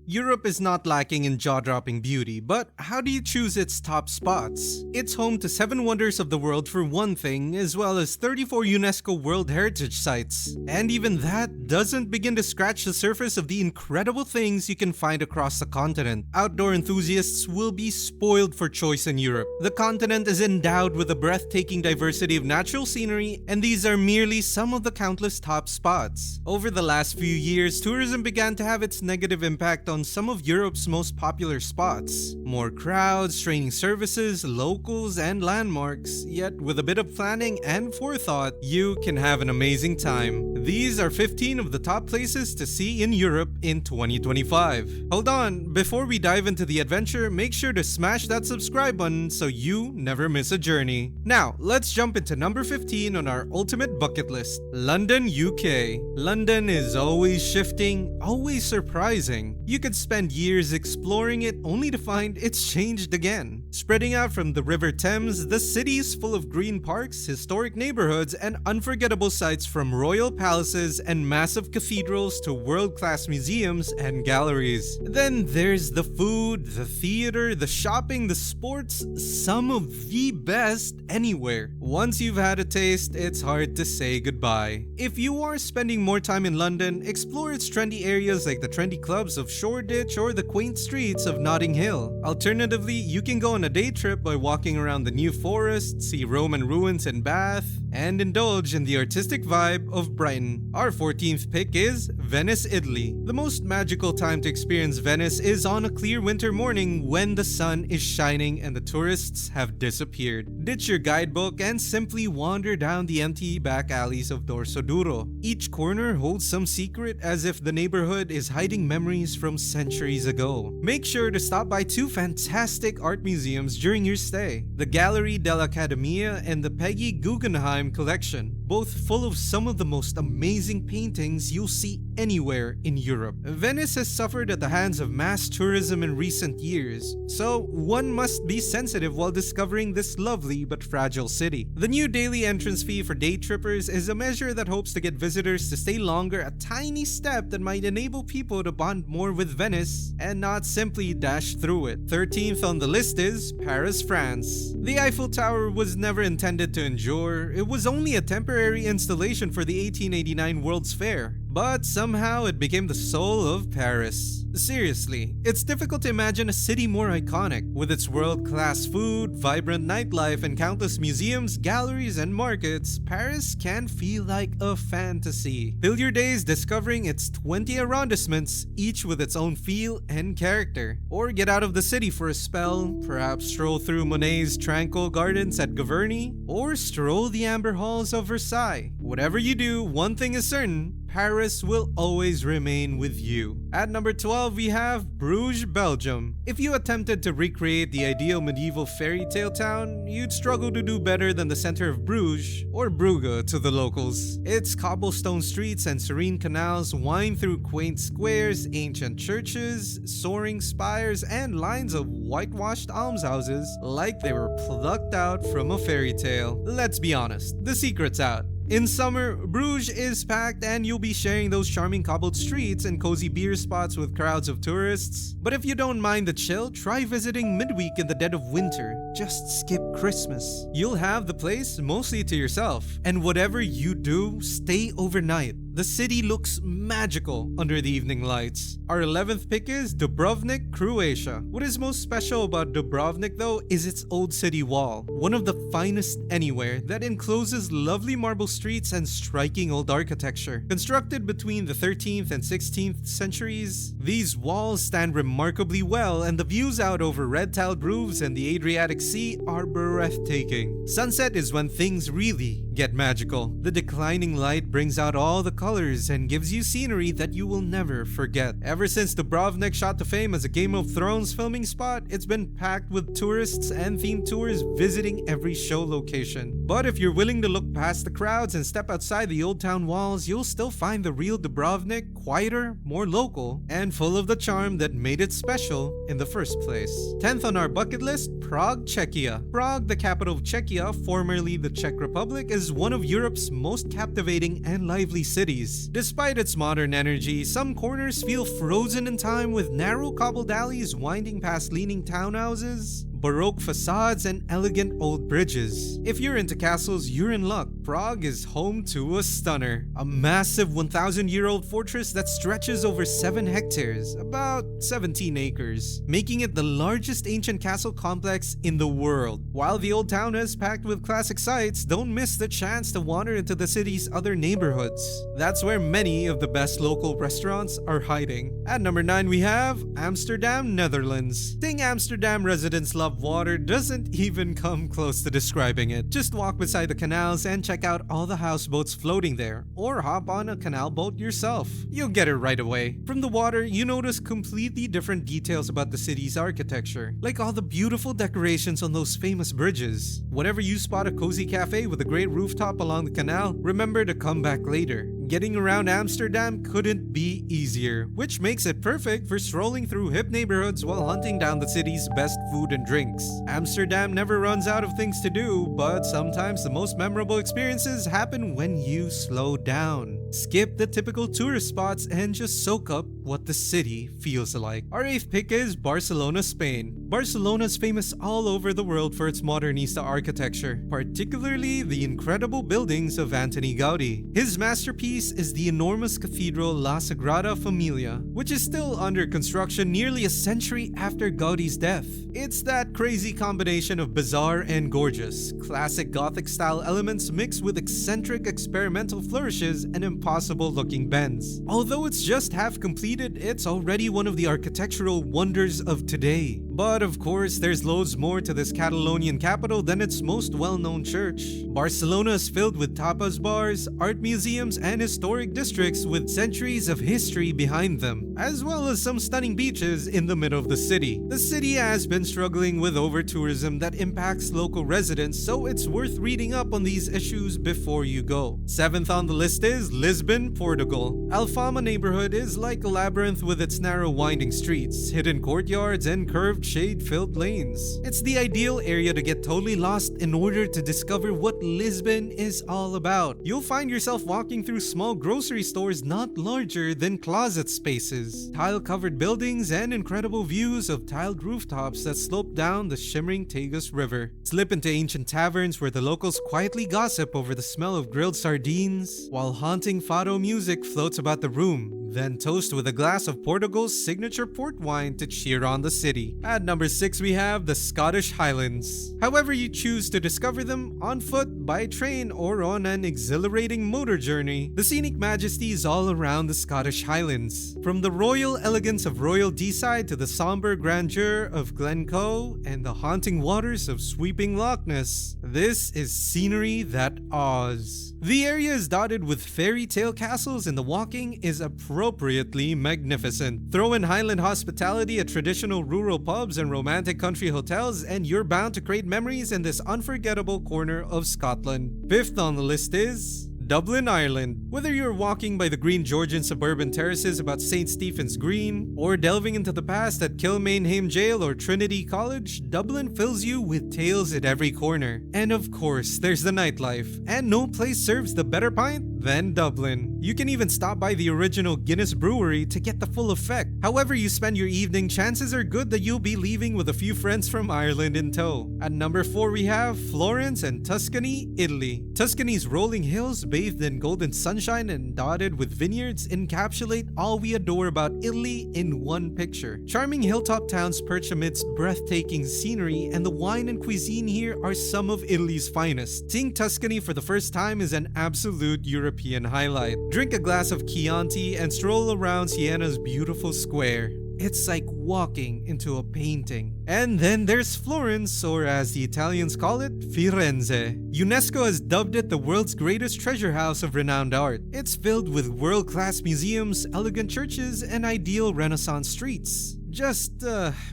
Europe is not lacking in jaw-dropping beauty, but how do you choose its top spots? It's home to 7 wonders of the world for one thing, as well as 34 UNESCO World Heritage Sites. And even that doesn't begin to scratch the surface of the incredible things you can find across the continent. Outdoor enthusiasts will be spoiled for choice in Europe. The continent is endowed with a breathtaking diversity of natural scenery, and these are merely some of the countless top spots. Over the last few years, tourism began to have its negative impact on some of Europe's most popular spots. More crowds, straining services, locals, and landmarks, yet with a bit of planning and forethought, you can have an amazing time. These are 15 of the top places to see in Europe in 2025. Hold on, before we dive into the adventure, make sure to smash that subscribe button so you never miss a journey. Now, let's jump into number 15 on our ultimate bucket list, London, UK. London is always shifting, always surprising. You could spend years exploring it only to find it's changed again. Spreading out from the River Thames, the city is full of green parks, historic neighborhoods, and unforgettable sights from royal palaces and massive cathedrals to world-class museums and galleries. Then there's the food, the theater, the shopping, the sports, some of the best anywhere. Once you've had a taste, it's hard to say goodbye. If you are spending more time in London, explore its trendy areas like the trendy clubs of Shoreditch or the quaint streets of Notting Hill. Alternatively, you can go on a day trip by walking around the New Forest, see Roman ruins in Bath, and indulge in the artistic vibe of Brighton. Our 14th pick is Venice, Italy. The most magical time to experience Venice is on a clear winter morning when the sun is shining and the tourists have disappeared. Ditch your guidebook and simply wander down the empty back alleys of Dorso Duro. Each corner holds some secret, as if the neighborhood is hiding memories from centuries ago. Make sure to stop by 2 fantastic art museums during your stay, the Gallery dell'Accademia and the Peggy Guggenheim Collection, both full of some of the most amazing paintings you'll see anywhere in Europe. Venice has suffered at the hands of mass tourism in recent years, so one must be sensitive while discovering this lovely but fragile city. The new daily entrance fee for day trippers is a measure that hopes to get visitors to stay longer, a tiny step that might enable people to bond more with Venice and not simply dash through it. 13th on the list is Paris, France. The Eiffel Tower was never intended to endure. It was only a temporary installation for the 1889 World's Fair, but somehow it became the soul of Paris. Seriously, it's difficult to imagine a city more iconic. With its world-class food, vibrant nightlife, and countless museums, galleries, and markets, Paris can feel like a fantasy. Fill your days discovering its 20 arrondissements, each with its own feel and character. Or get out of the city for a spell, perhaps stroll through Monet's tranquil gardens at Giverny, or stroll the amber halls of Versailles. Whatever you do, one thing is certain: Paris will always remain with you. At number 12, we have Bruges, Belgium. If you attempted to recreate the ideal medieval fairy tale town, you'd struggle to do better than the center of Bruges, or Brugge to the locals. Its cobblestone streets and serene canals wind through quaint squares, ancient churches, soaring spires, and lines of whitewashed almshouses like they were plucked out from a fairy tale. Let's be honest, the secret's out. In summer, Bruges is packed and you'll be sharing those charming cobbled streets and cozy beer spots with crowds of tourists. But if you don't mind the chill, try visiting midweek in the dead of winter. Just skip Christmas. You'll have the place mostly to yourself. And whatever you do, stay overnight. The city looks magical under the evening lights. Our 11th pick is Dubrovnik, Croatia. What is most special about Dubrovnik though is its old city wall, one of the finest anywhere, that encloses lovely marble streets and striking old architecture. Constructed between the 13th and 16th centuries, these walls stand remarkably well, and the views out over red-tiled roofs and the Adriatic Sea are breathtaking. Sunset is when things really get magical. The declining light brings out all the colors and gives you scenery that you will never forget. Ever since Dubrovnik shot to fame as a Game of Thrones filming spot, it's been packed with tourists and themed tours visiting every show location. But if you're willing to look past the crowds and step outside the old town walls, you'll still find the real Dubrovnik quieter, more local, and full of the charm that made it special in the first place. 10th on our bucket list, Prague, Czechia. Prague Prague, the capital of Czechia, formerly the Czech Republic, is one of Europe's most captivating and lively cities. Despite its modern energy, some corners feel frozen in time with narrow cobbled alleys winding past leaning townhouses, Baroque facades, and elegant old bridges. If you're into castles, you're in luck. Prague is home to a stunner. A massive 1,000-year-old fortress that stretches over 7 hectares, about 17 acres, making it the largest ancient castle complex in the world. While the old town is packed with classic sights, don't miss the chance to wander into the city's other neighborhoods. That's where many of the best local restaurants are hiding. At number 9 we have Amsterdam, Netherlands. Saying Amsterdam residents love water doesn't even come close to describing it. Just walk beside the canals and check out all the houseboats floating there, or hop on a canal boat yourself. You'll get it right away. From the water, you notice completely different details about the city's architecture, like all the beautiful decorations on those famous bridges. Whenever you spot a cozy cafe with a great rooftop along the canal, remember to come back later. Getting around Amsterdam couldn't be easier, which makes it perfect for strolling through hip neighborhoods while hunting down the city's best food and drinks. Amsterdam never runs out of things to do, but sometimes the most memorable experiences happen when you slow down. Skip the typical tourist spots and just soak up what the city feels like. Our 8th pick is Barcelona, Spain. Barcelona is famous all over the world for its modernista architecture, particularly the incredible buildings of Antoni Gaudi. His masterpiece is the enormous cathedral La Sagrada Familia, which is still under construction nearly a century after Gaudi's death. It's that crazy combination of bizarre and gorgeous, classic Gothic-style elements mixed with eccentric experimental flourishes and impossible-looking bends. Although it's just half completed, it's already one of the architectural wonders of today. But of course, there's loads more to this Catalonian capital than its most well-known church. Barcelona is filled with tapas bars, art museums, and historic districts with centuries of history behind them, as well as some stunning beaches in the middle of the city. The city has been struggling with over-tourism that impacts local residents, so it's worth reading up on these issues before you go. 7th on the list is Lisbon, Portugal. Alfama neighborhood is like a labyrinth with its narrow winding streets, hidden courtyards, and curved shade-filled lanes. It's the ideal area to get totally lost in order to discover what Lisbon is all about. You'll find yourself walking through small grocery stores not larger than closet spaces, tile-covered buildings, and incredible views of tiled rooftops that slope down the shimmering Tagus River. Slip into ancient taverns where the locals quietly gossip over the smell of grilled sardines, while haunting fado music floats about the room. Then toast with a glass of Portugal's signature port wine to cheer on the city. At number 6 we have the Scottish Highlands. However you choose to discover them, on foot, by train, or on an exhilarating motor journey, the scenic majesty is all around the Scottish Highlands. From the royal elegance of Royal Deeside to the somber grandeur of Glencoe and the haunting waters of sweeping Loch Ness, this is scenery that awes. The area is dotted with fairy tale castles and the walking is appropriately magnificent. Throw in Highland hospitality at traditional rural pubs and romantic country hotels and you're bound to create memories in this unforgettable corner of Scotland. 5th on the list is Dublin, Ireland. Whether you're walking by the green Georgian suburban terraces about St. Stephen's Green, or delving into the past at Kilmainham Jail or Trinity College, Dublin fills you with tales at every corner. And of course, there's the nightlife, and no place serves the better pint than Dublin. You can even stop by the original Guinness Brewery to get the full effect. However you spend your evening, chances are good that you'll be leaving with a few friends from Ireland in tow. At number 4 we have Florence and Tuscany, Italy. Tuscany's rolling hills, bathed in golden sunshine and dotted with vineyards, encapsulate all we adore about Italy in one picture. Charming hilltop towns perch amidst breathtaking scenery, and the wine and cuisine here are some of Italy's finest. Seeing Tuscany for the first time is an absolute European highlight. Drink a glass of Chianti and stroll around Siena's beautiful square. It's like walking into a painting. And then there's Florence, or as the Italians call it, Firenze. UNESCO has dubbed it the world's greatest treasure house of renowned art. It's filled with world-class museums, elegant churches, and ideal Renaissance streets. Just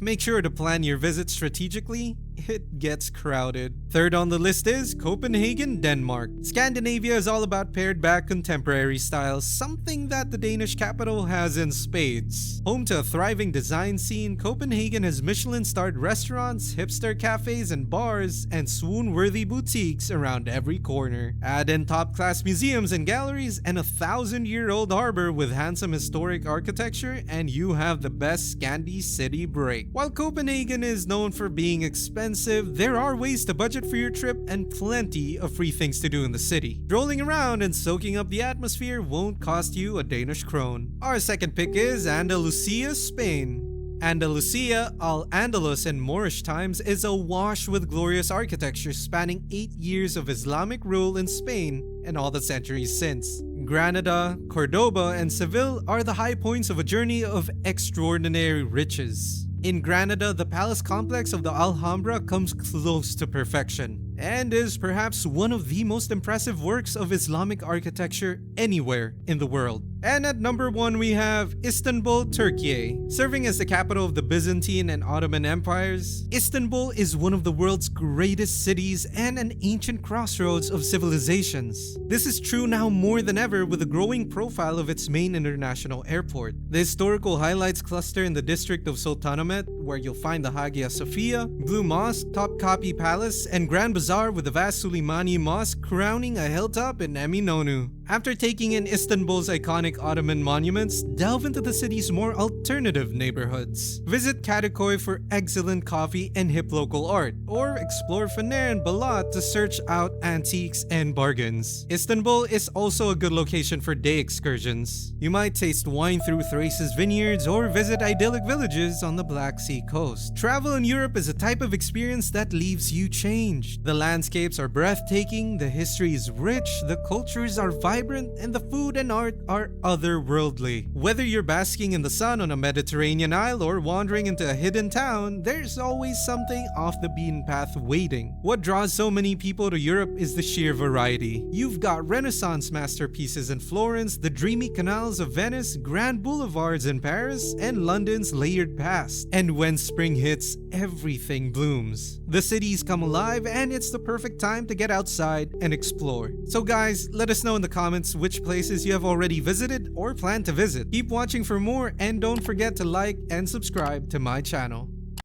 make sure to plan your visit strategically. It gets crowded. Third on the list is Copenhagen, Denmark. Scandinavia is all about pared-back contemporary styles, something that the Danish capital has in spades. Home to a thriving design scene, Copenhagen has Michelin-starred restaurants, hipster cafes and bars, and swoon-worthy boutiques around every corner. Add in top-class museums and galleries and a 1,000-year-old harbor with handsome historic architecture, and you have the best Scandi city break. While Copenhagen is known for being expensive, there are ways to budget for your trip and plenty of free things to do in the city. Strolling around and soaking up the atmosphere won't cost you a Danish krone. Our second pick is Andalusia, Spain. Andalusia, Al-Andalus in Moorish times, is awash with glorious architecture spanning 8 years of Islamic rule in Spain and all the centuries since. Granada, Cordoba, and Seville are the high points of a journey of extraordinary riches. In Granada, the palace complex of the Alhambra comes close to perfection and is perhaps one of the most impressive works of Islamic architecture anywhere in the world. And at number 1 we have Istanbul, Turkey. Serving as the capital of the Byzantine and Ottoman empires, Istanbul is one of the world's greatest cities and an ancient crossroads of civilizations. This is true now more than ever with the growing profile of its main international airport. The historical highlights cluster in the district of Sultanahmet, where you'll find the Hagia Sophia, Blue Mosque, Topkapi Palace, and Grand Bazaar with the vast Suleimani Mosque crowning a hilltop in Eminönü. After taking in Istanbul's iconic Ottoman monuments, delve into the city's more alternative neighborhoods. Visit Kadıköy for excellent coffee and hip local art, or explore Fener and Balat to search out antiques and bargains. Istanbul is also a good location for day excursions. You might taste wine through Thrace's vineyards or visit idyllic villages on the Black Sea coast. Travel in Europe is a type of experience that leaves you changed. The landscapes are breathtaking, the history is rich, the cultures are vibrant, and the food and art are otherworldly. Whether you're basking in the sun on a Mediterranean isle or wandering into a hidden town, there's always something off the beaten path waiting. What draws so many people to Europe is the sheer variety. You've got Renaissance masterpieces in Florence, the dreamy canals of Venice, grand boulevards in Paris, and London's layered past. And when spring hits, everything blooms. The cities come alive, and it's the perfect time to get outside and explore. So guys, let us know in the comments which places you have already visited or plan to visit. Keep watching for more, and don't forget to like and subscribe to my channel.